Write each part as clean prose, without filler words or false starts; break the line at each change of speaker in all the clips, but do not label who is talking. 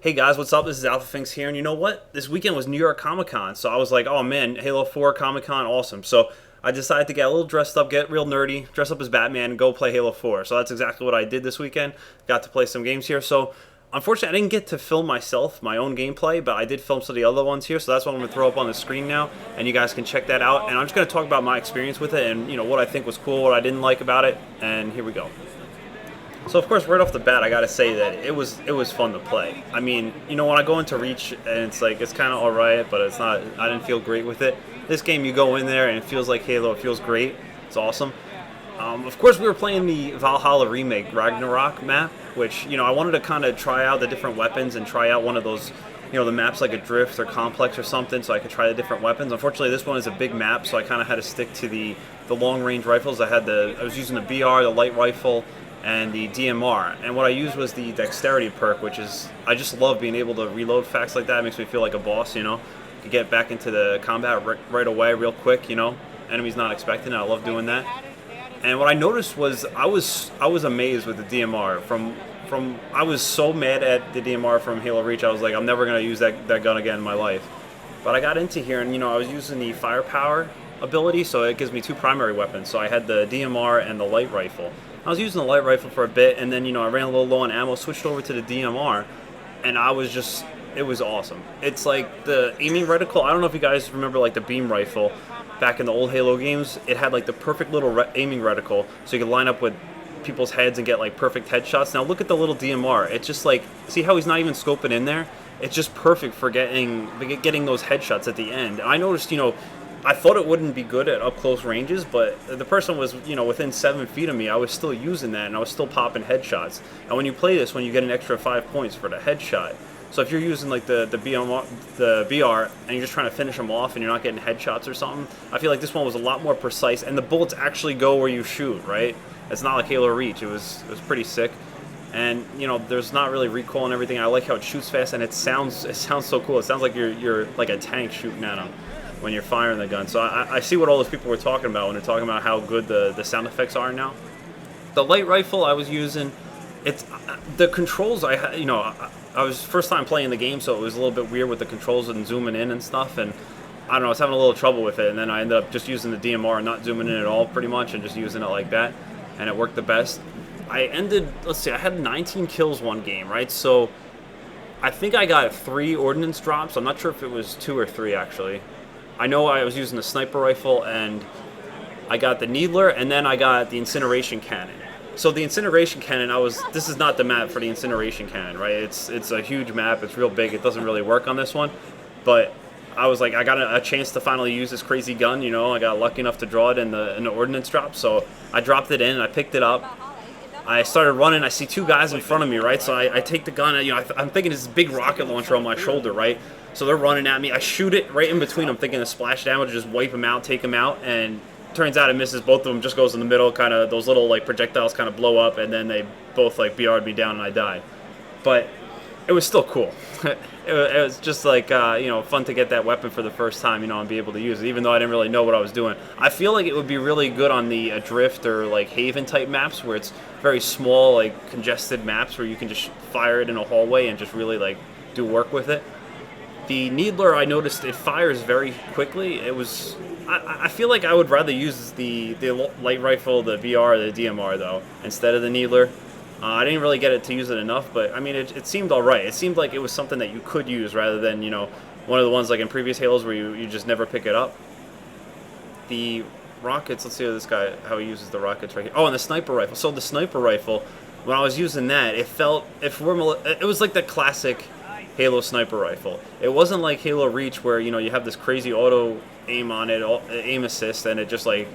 Hey guys, what's up? This is AlphaFinks here, and you know what? This weekend was New York Comic Con, so I was like, oh man, Halo 4 Comic Con, awesome. So I decided to get a little dressed up, get real nerdy, dress up as Batman, and go play Halo 4. So that's exactly what I did this weekend. Got to play some games here. So unfortunately, I didn't get to film myself, my own gameplay, but I did film some of the other ones here. So that's what I'm going to throw up on the screen now, and you guys can check that out. And I'm just going to talk about my experience with it, and what I think was cool, what I didn't like about it, and here we go. So of course, right off the bat, I gotta say that it was fun to play. I mean, when I go into Reach and it's kind of alright, but it's not. I didn't feel great with it. This game, you go in there and it feels like Halo. It feels great. It's awesome. Of course, we were playing the Valhalla remake Ragnarok map, which I wanted to kind of try out the different weapons and try out one of those. The maps like a drift or complex or something, so I could try the different weapons. Unfortunately, this one is a big map, so I kind of had to stick to the long range rifles. I was using the BR, the light rifle, and the DMR. And what I used was the dexterity perk, which is, I just love being able to reload facts like that. It makes me feel like a boss, to get back into the combat right away, real quick, Enemies not expecting it. I love doing that. And what I noticed was I was amazed with the DMR. I was so mad at the DMR from Halo Reach. I was like, I'm never going to use that gun again in my life. But I got into here and, I was using the firepower ability, so it gives me two primary weapons. So I had the DMR and the light rifle. I was using the light rifle for a bit, and then, I ran a little low on ammo, switched over to the DMR, and it was awesome. It's like the aiming reticle. I don't know if you guys remember, like, the beam rifle back in the old Halo games. It had, like, the perfect little aiming reticle, so you could line up with people's heads and get, like, perfect headshots. Now, look at the little DMR. It's just, like, see how he's not even scoping in there? It's just perfect for getting those headshots at the end. And I noticed, I thought it wouldn't be good at up-close ranges, but the person was, within 7 feet of me. I was still using that, and I was still popping headshots. And when you play this, you get an extra 5 points for the headshot. So if you're using, like, the BR, and you're just trying to finish them off, and you're not getting headshots or something, I feel like this one was a lot more precise, and the bullets actually go where you shoot, right? It's not like Halo Reach. It was pretty sick. And, there's not really recoil and everything. I like how it shoots fast, and it sounds so cool. It sounds like you're like a tank shooting at them when you're firing the gun. So I see what all those people were talking about when they're talking about how good the sound effects are now. The light rifle I was using, the controls I was first time playing the game, so it was a little bit weird with the controls and zooming in and stuff, and I don't know, I was having a little trouble with it, and then I ended up just using the DMR and not zooming in at all pretty much, and just using it like that, and it worked the best. I had 19 kills one game, right? So I think I got 3 ordnance drops. I'm not sure if it was 2 or 3 actually. I know I was using the sniper rifle, and I got the needler, and then I got the incineration cannon. So the incineration cannon, this is not the map for the incineration cannon, right? It's a huge map. It's real big. It doesn't really work on this one, but I was like, I got a chance to finally use this crazy gun. I got lucky enough to draw it in the ordnance drop, so I dropped it in, and I picked it up. I started running. I see 2 guys in front of me, right? So I take the gun. I'm thinking it's this big rocket launcher on my shoulder, right? So they're running at me. I shoot it right in between. I'm thinking the splash damage, just wipe them out, take them out, and turns out it misses. Both of them just goes in the middle. Kind of those little like projectiles kind of blow up, and then they both like BR'd me down, and I died. But it was still cool. It was just like fun to get that weapon for the first time, and be able to use it, even though I didn't really know what I was doing. I feel like it would be really good on the Adrift or like Haven type maps where it's very small, like congested maps where you can just fire it in a hallway and just really like do work with it. The Needler, I noticed it fires very quickly. I feel like I would rather use the light rifle, the BR, the DMR though, instead of the Needler. I didn't really get it to use it enough, but I mean, it seemed alright. It seemed like it was something that you could use rather than, one of the ones like in previous Halos where you just never pick it up. The rockets, let's see how he uses the rockets right here. Oh, and the sniper rifle. So the sniper rifle, when I was using that, it was like the classic Halo sniper rifle. It wasn't like Halo Reach where, you have this crazy auto aim on it, aim assist, and it just like,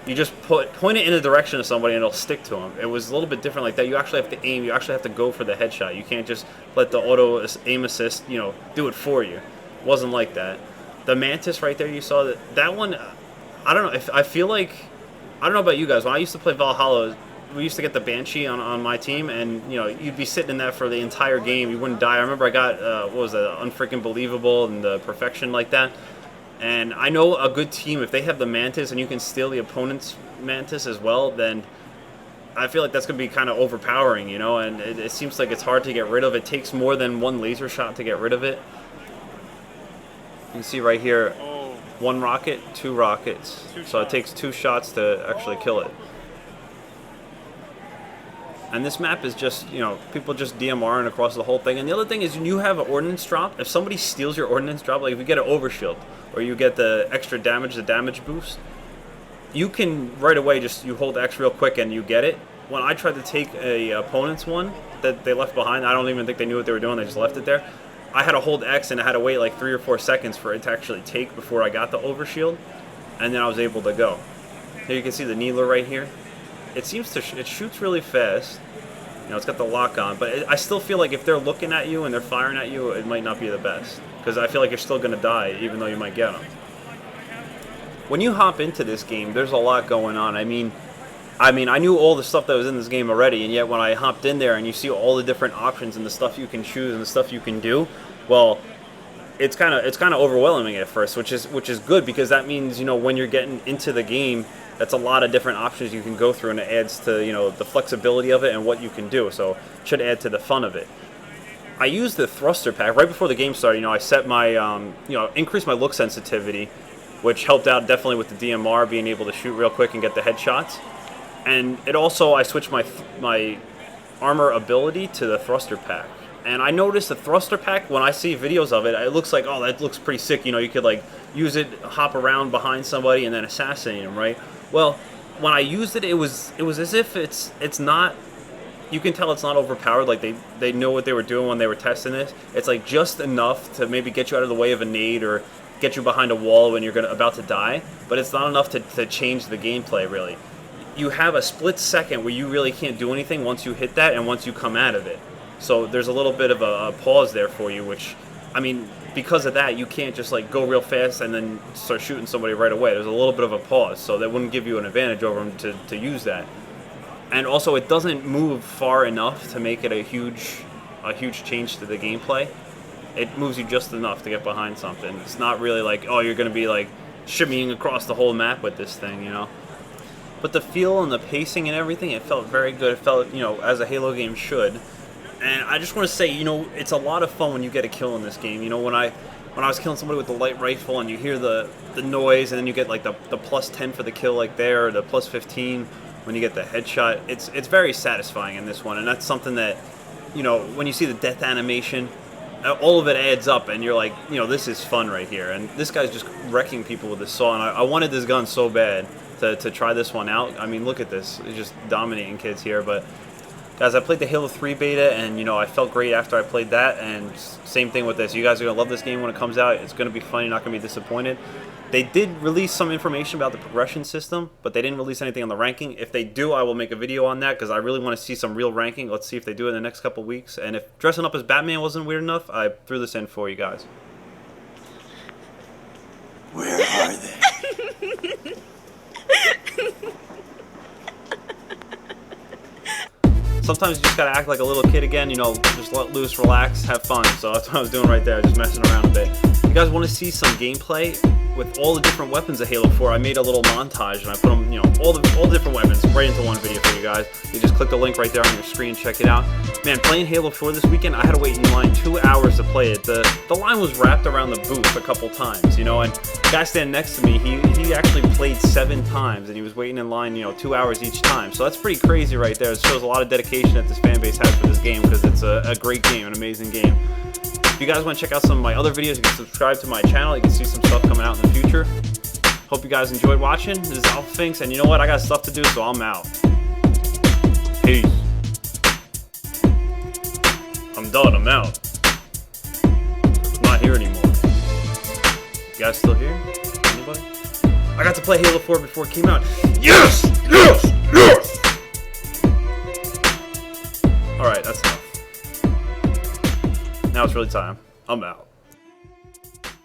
you just point it in the direction of somebody and it'll stick to them. It was a little bit different like that. You actually have to aim. You actually have to go for the headshot. You can't just let the auto aim assist, do it for you. It wasn't like that. The Mantis right there, you saw that one. I don't know. I feel like, I don't know about you guys. When I used to play Valhalla, we used to get the Banshee on my team, and you'd be sitting in that for the entire game. You wouldn't die. I remember I got what was that, Unfreaking Believable and the Perfection like that. And I know a good team, if they have the Mantis and you can steal the opponent's Mantis as well, then I feel like that's going to be kind of overpowering, you know, and it seems like it's hard to get rid of. It takes more than one laser shot to get rid of it. You can see right here, one rocket, two rockets. So it takes 2 shots to actually kill it. And this map is just, you know, people just DMRing across the whole thing. And the other thing is, when you have an ordnance drop, if somebody steals your ordnance drop, like if you get an overshield, or you get the extra damage, the damage boost, you can right away just, you hold X real quick and you get it. When I tried to take a opponent's one that they left behind, I don't even think they knew what they were doing, they just left it there. I had to hold X and I had to wait like 3 or 4 seconds for it to actually take before I got the overshield, and then I was able to go. Here you can see the needler right here. It seems to it shoots really fast. You know, it's got the lock on, but I still feel like if they're looking at you and they're firing at you, it might not be the best, because I feel like you're still going to die even though you might get them. When you hop into this game, there's a lot going on. I mean, I knew all the stuff that was in this game already, and yet when I hopped in there and you see all the different options and the stuff you can choose and the stuff you can do, well, it's kind of overwhelming at first, which is good, because that means, you know, when you're getting into the game, that's a lot of different options you can go through, and it adds to, you know, the flexibility of it and what you can do. So it should add to the fun of it. I used the thruster pack right before the game started. You know, I set my increased my look sensitivity, which helped out definitely with the DMR, being able to shoot real quick and get the headshots. And it also, I switched my armor ability to the thruster pack. And I noticed the thruster pack, when I see videos of it, it looks like, oh, that looks pretty sick. You know, you could like use it, hop around behind somebody and then assassinate them, right? Well, when I used it, it was as if it's not, you can tell it's not overpowered. Like they know what they were doing when they were testing this. It's like just enough to maybe get you out of the way of a nade or get you behind a wall when you're about to die, but it's not enough to change the gameplay, really. You have a split second where you really can't do anything once you hit that and once you come out of it. So there's a little bit of a pause there for you, which, I mean, because of that, you can't just like go real fast and then start shooting somebody right away. There's a little bit of a pause, so that wouldn't give you an advantage over them to use that. And also, it doesn't move far enough to make it a huge change to the gameplay. It moves you just enough to get behind something. It's not really like, oh, you're going to be like shimmying across the whole map with this thing, you know. But the feel and the pacing and everything, it felt very good. It felt, you know, as a Halo game should. And I just want to say, you know, it's a lot of fun when you get a kill in this game. You know, when I was killing somebody with the light rifle and you hear the noise, and then you get like the plus 10 for the kill like there, or the plus 15 when you get the headshot, it's very satisfying in this one. And that's something that, you know, when you see the death animation, all of it adds up, and you're like, you know, this is fun right here. And this guy's just wrecking people with this saw, and I wanted this gun so bad to try this one out. I mean, look at this. It's just dominating kids here. But guys, I played the Halo 3 beta, and, you know, I felt great after I played that, and same thing with this. You guys are going to love this game when it comes out. It's going to be fun. You're not going to be disappointed. They did release some information about the progression system, but they didn't release anything on the ranking. If they do, I will make a video on that, because I really want to see some real ranking. Let's see if they do it in the next couple weeks. And if dressing up as Batman wasn't weird enough, I threw this in for you guys.
Where are they?
Sometimes you just gotta act like a little kid again, you know, just let loose, relax, have fun. So that's what I was doing right there, just messing around a bit. If you guys want to see some gameplay with all the different weapons of Halo 4, I made a little montage and I put them, you know, all the different weapons right into one video for you guys. You just click the link right there on your screen, check it out. Man, playing Halo 4 this weekend, I had to wait in line 2 hours to play it. The line was wrapped around the booth a couple times, you know, and the guy standing next to me, he actually played 7 times, and he was waiting in line, you know, 2 hours each time. So that's pretty crazy right there. It shows a lot of dedication that this fan base has for this game, because it's a great game, an amazing game. If you guys want to check out some of my other videos, you can subscribe to my channel. You can see some stuff coming out in the future. Hope you guys enjoyed watching. This is Alpha, and you know what? I got stuff to do, so I'm out. Peace. I'm done. I'm out. I'm not here anymore. You guys still here? Anybody? I got to play Halo 4 before it came out. Yes! Yes! Yes! Alright, that's enough. Now it's really time. I'm out.